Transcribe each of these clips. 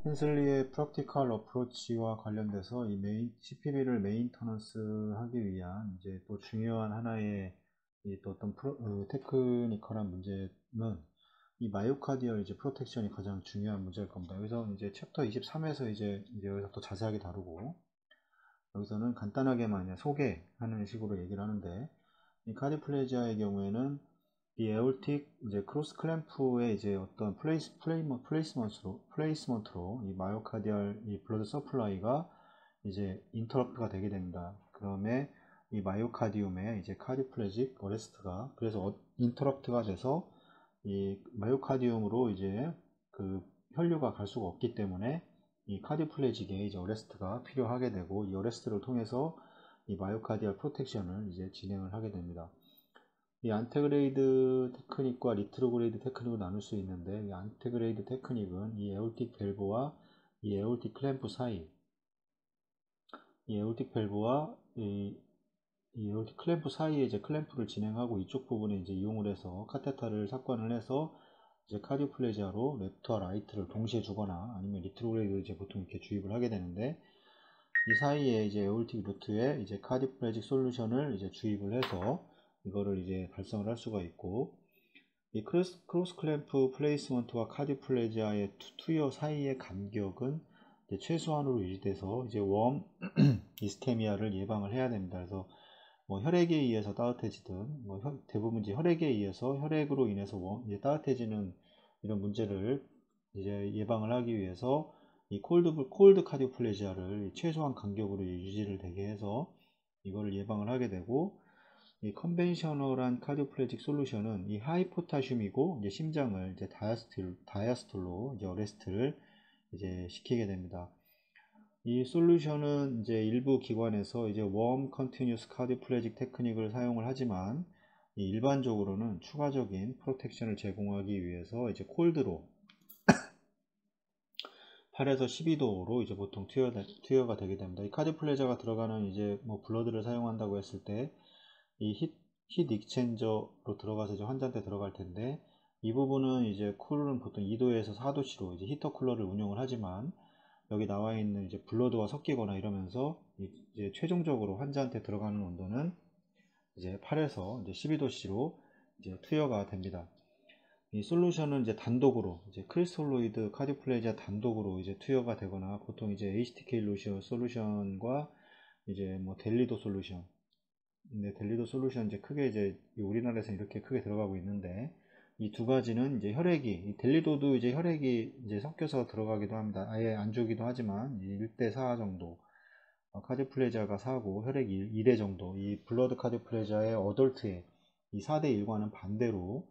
헨슬리의 프랙티컬 어프로치와 관련돼서 이 CPB를 메인터넌스 하기 위한 이제 또 중요한 하나의 또 어떤 테크니컬한 문제는 이 마이오카디얼 이제 프로텍션이 가장 중요한 문제일 겁니다. 여기서 이제 챕터 23에서 이제 여기서 더 자세하게 다루고, 여기서는 간단하게만 그냥 소개하는 식으로 얘기를 하는데, 이 카디플레지아의 경우에는 이 에올틱 이제 크로스 클램프의 이제 어떤 플레이스먼트로 이 마이오카디얼 이 블러드 서플라이가 이제 인터럽트가 되게 됩니다. 그다음에 이 마이오카디움의 이제 카디플레직 어레스트가 그래서 인터럽트가 돼서 이 마이오카디움으로 이제 그 혈류가 갈 수가 없기 때문에 이 카디플레직의 이제 어레스트가 필요하게 되고, 이 어레스트를 통해서 이 마이오카디얼 프로텍션을 이제 진행을 하게 됩니다. 이 안테그레이드 테크닉과 리트로그레이드 테크닉을 나눌 수 있는데, 이 안테그레이드 테크닉은 이 에올틱 밸브와 이 에올틱 클램프 사이, 이 에올틱 밸브와 이 에올틱 클램프 사이에 이제 클램프를 진행하고, 이쪽 부분에 이제 이용을 해서 카테터를 삽관을 해서 이제 카디오플레지아로 레프트와 라이트를 동시에 주거나 아니면 리트로그레이드 이제 보통 이렇게 주입을 하게 되는데, 이 사이에 이제 에올틱 루트에 이제 카디오플레직 솔루션을 이제 주입을 해서 이거를 이제 발생을 할 수가 있고, 이 크로스 클램프 플레이스먼트와 카디오플레지아의 투여 사이의 간격은 이제 최소한으로 유지돼서 이제 웜 이스케미아를 예방을 해야 됩니다. 그래서 뭐 혈액에 의해서 따뜻해지든 뭐 대부분 이제 혈액에 의해서 혈액으로 인해서 이제 따뜻해지는 이런 문제를 이제 예방을 하기 위해서 이 콜드 카디오플레지아를 최소한 간격으로 유지를 되게 해서 이거를 예방을 하게 되고, 이 컨벤셔널한 카디오플레직 솔루션은 이 하이포타슘이고 이제 심장을 이제 다이아스톨로 이제 어레스트를 이제 시키게 됩니다. 이 솔루션은 이제 일부 기관에서 이제 웜 컨티뉴스 카디오플레직 테크닉을 사용을 하지만, 일반적으로는 추가적인 프로텍션을 제공하기 위해서 이제 콜드로 8에서 12도로 이제 보통 투여가 되게 됩니다. 이 카디오플레지아가 들어가는 이제 뭐 블러드를 사용한다고 했을 때 이 힛 익스체인저로 들어가서 이제 환자한테 들어갈 텐데, 이 부분은 이제 쿨은 보통 2도에서 4도씨로 이제 히터 쿨러를 운영을 하지만, 여기 나와 있는 이제 블러드와 섞이거나 이러면서 이제 최종적으로 환자한테 들어가는 온도는 이제 8에서 이제 12도씨로 이제 투여가 됩니다. 이 솔루션은 이제 단독으로 이제 크리스톨로이드 카디오플레지아 단독으로 이제 투여가 되거나, 보통 이제 HTK 솔루션과 이제 뭐 델리도 솔루션, 근데 델리도 솔루션 이제 크게 이제 우리나라에서 이렇게 크게 들어가고 있는데, 이 두 가지는 이제 이 델리도도 이제 혈액이 이제 섞여서 들어가기도 합니다. 아예 안 주기도 하지만 1대4 정도, 카디오플레지아가 4고 혈액이 1회 정도, 이 블러드 카디오플레지아의 어덜트의 이 4대1과는 반대로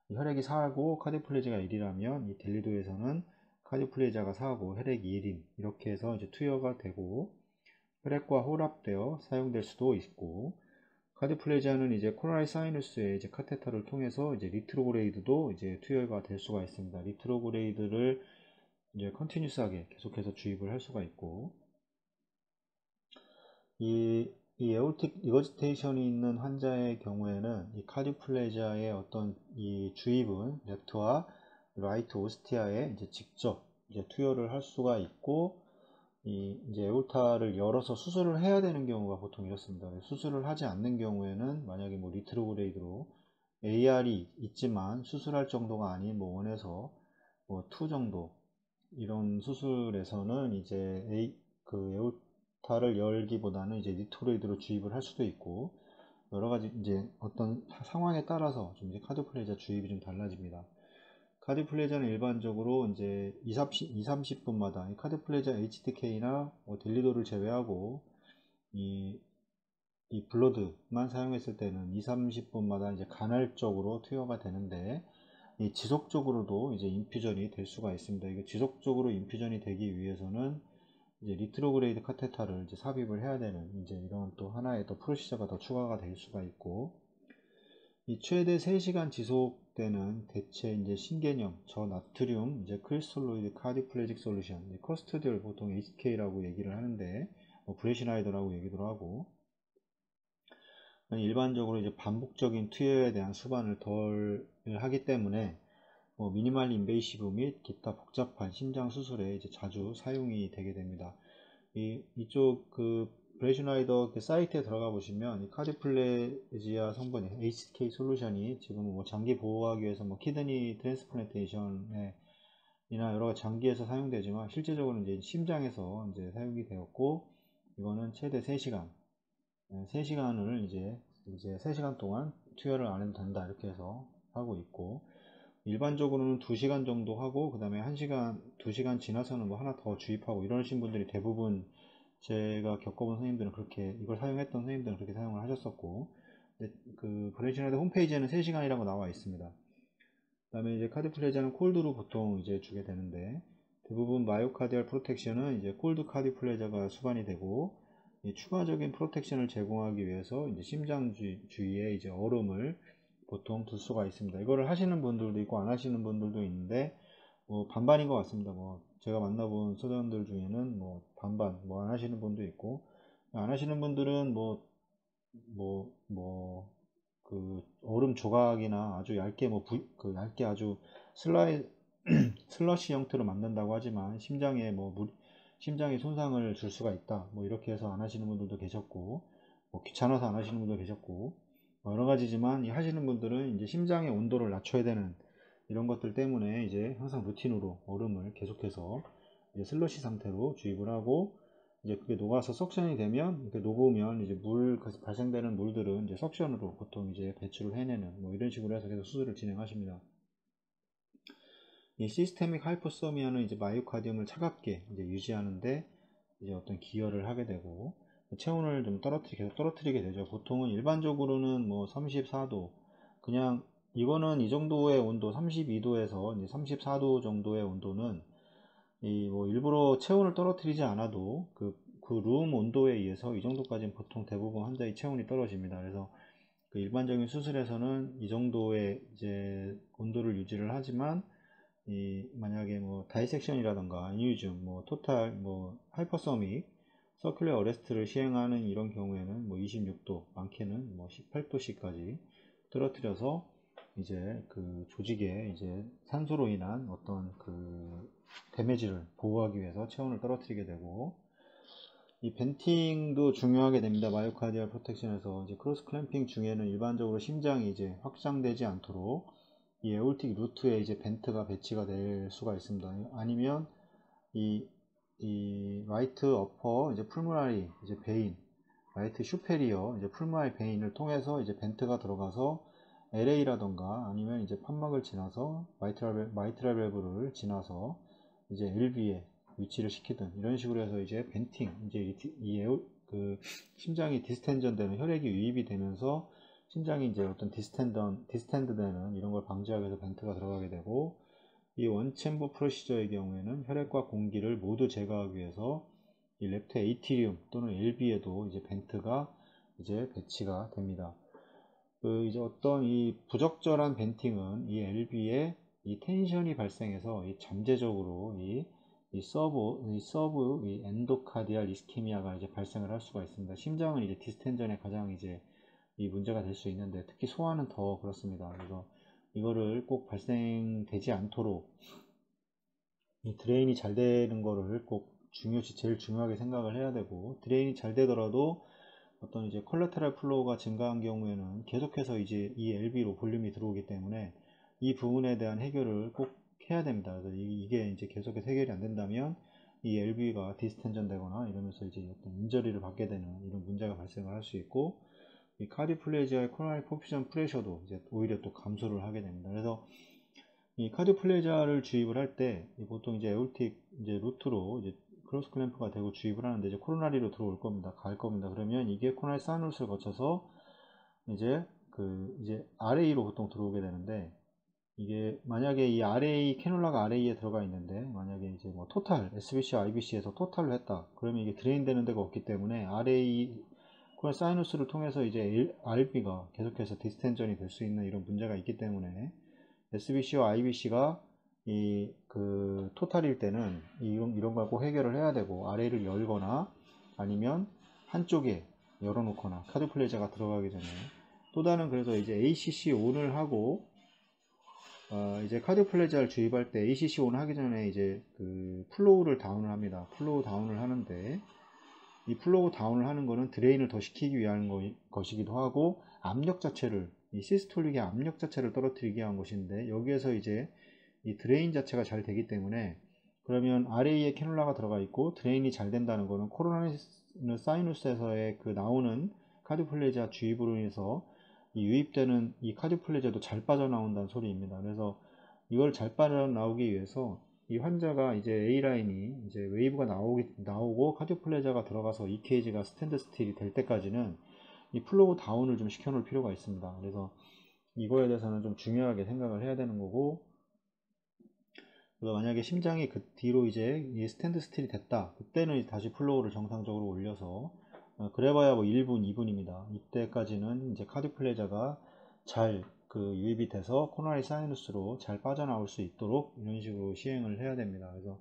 혈액이 4고 카디오플레지아가 1이라면 이 델리도에서는 카디오플레지아가 4고 혈액이 1인 이렇게 해서 이제 투여가 되고, 혈액과 혼합되어 사용될 수도 있고, 카디오플레지아는 이제 코로나리 사이누스의 이제 카테터를 통해서 이제 리트로그레이드도 이제 투여가 될 수가 있습니다. 리트로그레이드를 이제 컨티뉴스하게 계속해서 주입을 할 수가 있고, 이 에오틱 리거지테이션이 있는 환자의 경우에는 이 카디오플레지아의 어떤 이 주입은 레프트와 라이트 오스티아에 이제 직접 이제 투여를 할 수가 있고, 이제 에올타를 열어서 수술을 해야 되는 경우가 보통 이렇습니다. 수술을 하지 않는 경우에는 만약에 뭐 리트로그레이드로 AR이 있지만 수술할 정도가 아닌 뭐 1에서 뭐 2 정도 이런 수술에서는 이제 에올타를 열기보다는 이제 리트로그레이드로 주입을 할 수도 있고, 여러 가지 이제 어떤 상황에 따라서 좀 이제 카디오플레지아 주입이 좀 달라집니다. 카디오플레지아는 일반적으로 이제 2-30분마다 카디오플레지아 HTK나 델리도를 제외하고 이 블러드만 사용했을 때는 2-30분마다 이제 간헐적으로 투여가 되는데, 이 지속적으로도 이제 인퓨전이 될 수가 있습니다. 이게 지속적으로 인퓨전이 되기 위해서는 이제 리트로그레이드 카테터를 이제 삽입을 해야 되는 이제 이런 또 하나의 또 프로시저가 더 추가가 될 수가 있고, 이 최대 3시간 지속되는 대체 이제 신개념 저나트륨 이제 크리스톨로이드 카디오플레직 솔루션, 커스트디얼 보통 HK라고 얘기를 하는데, 브레시나이더라고 얘기도 하고, 일반적으로 이제 반복적인 투여에 대한 수반을 덜 하기 때문에 미니멀 인베이시브 및 기타 복잡한 심장 수술에 이제 자주 사용이 되게 됩니다. 이쪽 브레이슈나이더 사이트에 들어가 보시면 이 카디플레지아 성분이 HK 솔루션이 지금 장기 보호하기 위해서 키드니 트랜스플란테이션에 이나 여러 장기에서 사용되지만 실제적으로는 이제 심장에서 이제 사용이 되었고, 이거는 최대 3시간, 3시간을 이제 3시간 동안 투여를 안 해도 된다 이렇게 해서 하고 있고, 일반적으로는 2시간 정도 하고 그 다음에 1시간 2시간 지나서는 하나 더 주입하고 이러신 분들이 대부분, 제가 겪어본 선생님들은 그렇게, 이걸 사용했던 선생님들은 그렇게 사용을 하셨었고, 브레이슈나이더 홈페이지에는 3시간이라고 나와 있습니다. 그 다음에 이제 카디플레지아는 콜드로 보통 이제 주게 되는데, 대부분 마이오카디얼 프로텍션은 이제 콜드 카디플레지아가 수반이 되고, 추가적인 프로텍션을 제공하기 위해서 이제 심장 주위에 이제 얼음을 보통 둘 수가 있습니다. 이거를 하시는 분들도 있고 안 하시는 분들도 있는데, 반반인 것 같습니다. 제가 만나본 소장들 중에는 반반, 안 하시는 분도 있고, 안 하시는 분들은 얼음 조각이나 아주 얇게 얇게 아주 슬러시 형태로 만든다고 하지만 심장에 손상을 줄 수가 있다, 이렇게 해서 안 하시는 분들도 계셨고, 귀찮아서 안 하시는 분도 계셨고, 여러 가지지만 하시는 분들은 이제 심장의 온도를 낮춰야 되는 이런 것들 때문에 이제 항상 루틴으로 얼음을 계속해서 이제 슬러시 상태로 주입을 하고, 이제 그게 녹아서 석션이 되면, 이렇게 녹으면 이제 발생되는 물들은 이제 석션으로 보통 이제 배출을 해내는 이런 식으로 해서 계속 수술을 진행하십니다. 이 시스테믹 하이포서미아는 이제 마이오카디움을 차갑게 이제 유지하는데 이제 어떤 기여를 하게 되고, 체온을 좀 계속 떨어뜨리게 되죠. 보통은 일반적으로는 34도, 그냥 이거는 이 정도의 온도 32도에서 이제 34도 정도의 온도는 일부러 체온을 떨어뜨리지 않아도 룸 온도에 의해서 이 정도까지는 보통 대부분 환자의 체온이 떨어집니다. 그래서 일반적인 수술에서는 이 정도의 이제 온도를 유지를 하지만, 만약에 다이섹션이라던가 인유즘, 토탈, 하이퍼서믹, 서큘러 어레스트를 시행하는 이런 경우에는 26도, 많게는 18도씨까지 떨어뜨려서 이제 조직에 이제 산소로 인한 어떤 데미지를 보호하기 위해서 체온을 떨어뜨리게 되고, 이 벤팅도 중요하게 됩니다. 마이오카디얼 프로텍션에서 이제 크로스 클램핑 중에는 일반적으로 심장이 이제 확장되지 않도록 이 에올틱 루트에 이제 벤트가 배치가 될 수가 있습니다. 아니면 이 라이트 어퍼 이제 풀모나리 이제 베인, 라이트 슈페리어 이제 풀모나리 베인을 통해서 이제 벤트가 들어가서 LA라던가 아니면 이제 판막을 지나서 마이트랄 밸브를 지나서 이제 LV에 위치를 시키든 이런 식으로 해서 이제 벤팅, 이제 심장이 디스텐전 되는, 혈액이 유입이 되면서 심장이 이제 어떤 디스텐드 되는 이런 걸 방지하기 위해서 벤트가 들어가게 되고, 이 원챔버 프로시저의 경우에는 혈액과 공기를 모두 제거하기 위해서 이 랩트 에이티리움 또는 LB에도 이제 벤트가 이제 배치가 됩니다. 이제 어떤 이 부적절한 벤팅은 이 LB에 이 텐션이 발생해서 이 잠재적으로 이 엔도카디알 이스케미아가 이제 발생을 할 수가 있습니다. 심장은 이제 디스텐전에 가장 이제 이 문제가 될 수 있는데, 특히 소아는 더 그렇습니다. 그래서 이거를 꼭 발생되지 않도록 이 드레인이 잘 되는 거를 꼭 제일 중요하게 생각을 해야 되고, 드레인이 잘 되더라도 어떤 이제 컬러테럴 플로우가 증가한 경우에는 계속해서 이제 이 LB로 볼륨이 들어오기 때문에 이 부분에 대한 해결을 꼭 해야 됩니다. 그래서 이게 이제 계속해서 해결이 안 된다면 이 LB가 디스텐전 되거나 이러면서 이제 어떤 인저리를 받게 되는 이런 문제가 발생을 할 수 있고, 이 카디플레지아의 코로나리 퍼퓨전 프레셔도 이제 오히려 또 감소를 하게 됩니다. 그래서 이 카디플레지아를 주입을 할 때 보통 이제 에올틱 이제 루트로 이제 크로스 클램프가 되고 주입을 하는데, 이제 코로나리로 들어올 겁니다. 갈 겁니다. 그러면 이게 코로나리 사이너스를 거쳐서 이제 이제 RA로 보통 들어오게 되는데, 이게 만약에 이 RA 캐놀라가 RA에 들어가 있는데, 만약에 이제 토탈 SBC, IBC에서 토탈로 했다. 그러면 이게 드레인 되는 데가 없기 때문에 RA 코로나리 사이너스를 통해서 이제 RB가 계속해서 디스텐전이 될 수 있는 이런 문제가 있기 때문에, SBC와 IBC가 토탈일 때는 이런 걸 꼭 해결을 해야 되고, RA를 열거나 아니면 한쪽에 열어놓거나 카디플레지아가 들어가기 전에. 또 다른, 그래서 이제 ACC 온을 하고 이제 카디오플레지아를 주입할 때 ACC 온 하기 전에 이제 그 플로우를 다운을 합니다. 플로우 다운을 하는데, 이 플로우 다운을 하는 거는 드레인을 더 시키기 위한 것이기도 하고, 압력 자체를, 이 시스톨릭의 압력 자체를 떨어뜨리기 위한 것인데, 여기에서 이제 이 드레인 자체가 잘 되기 때문에, 그러면 RA에 캐놀라가 들어가 있고 드레인이 잘 된다는 거는 코로나리 사이누스에서의 그 나오는 카디오플레지아 주입으로 인해서 이 유입되는 이 카디오플레지아도 잘 빠져나온다는 소리입니다. 그래서 이걸 잘 빠져나오기 위해서 이 환자가 이제 A라인이 이제 웨이브가 나오고 카디오플레지아가 들어가서 EKG가 스탠드 스틸이 될 때까지는 이 플로우 다운을 좀 시켜 놓을 필요가 있습니다. 그래서 이거에 대해서는 좀 중요하게 생각을 해야 되는 거고, 그래서 만약에 심장이 그 뒤로 이제 이 스탠드 스틸이 됐다, 그때는 다시 플로우를 정상적으로 올려서 그래봐야 뭐 1분, 2분입니다. 이때까지는 이제 카디오플레지아가 잘 그 유입이 돼서 코로나리 사이누스로 잘 빠져나올 수 있도록 이런 식으로 시행을 해야 됩니다. 그래서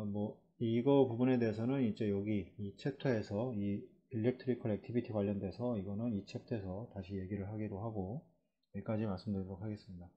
뭐 이거 부분에 대해서는 이제 여기 이 챕터에서 이 일렉트리컬 액티비티 관련돼서 이거는 이 챕터에서 다시 얘기를 하기로 하고 여기까지 말씀드리도록 하겠습니다.